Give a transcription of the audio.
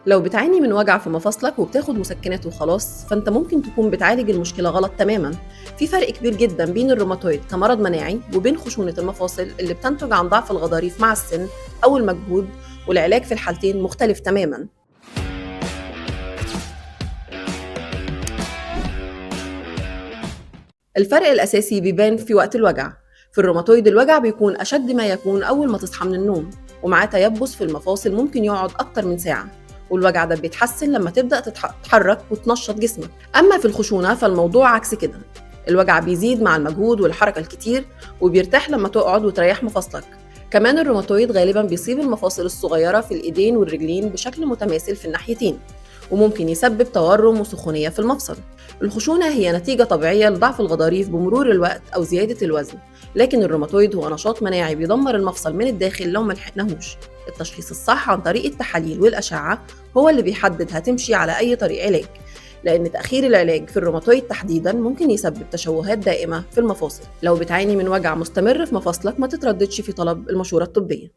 لو بتعاني من وجع في مفاصلك وبتاخد مسكنات وخلاص، فانت ممكن تكون بتعالج المشكلة غلط تماما. في فرق كبير جدا بين الروماتويد كمرض مناعي وبين خشونة المفاصل اللي بتنتج عن ضعف الغضاريف مع السن أو المجهود، والعلاج في الحالتين مختلف تماما. الفرق الأساسي بيبان في وقت الوجع. في الروماتويد الوجع بيكون أشد ما يكون أول ما تصحى من النوم، ومعاه تيبس في المفاصل ممكن يقعد أكتر من ساعة، والوجع ده بيتحسن لما تبدأ تتحرك وتنشط جسمك. أما في الخشونة فالموضوع عكس كده، الوجع بيزيد مع المجهود والحركة الكتير، وبيرتاح لما تقعد وتريح مفاصلك. كمان الروماتويد غالبا بيصيب المفاصل الصغيرة في الإيدين والرجلين بشكل متماثل في الناحيتين، وممكن يسبب تورم وسخونية في المفصل. الخشونة هي نتيجة طبيعية لضعف الغضاريف بمرور الوقت أو زيادة الوزن، لكن الروماتويد هو نشاط مناعي بيدمر المفصل من الداخل لو ملحقناهوش. التشخيص الصح عن طريق التحاليل والأشعة هو اللي بيحدد هتمشي على أي طريق علاج، لأن تأخير العلاج في الروماتويد تحديداً ممكن يسبب تشوهات دائمة في المفاصل. لو بتعاني من وجع مستمر في مفاصلك ما تترددش في طلب المشورة الطبية.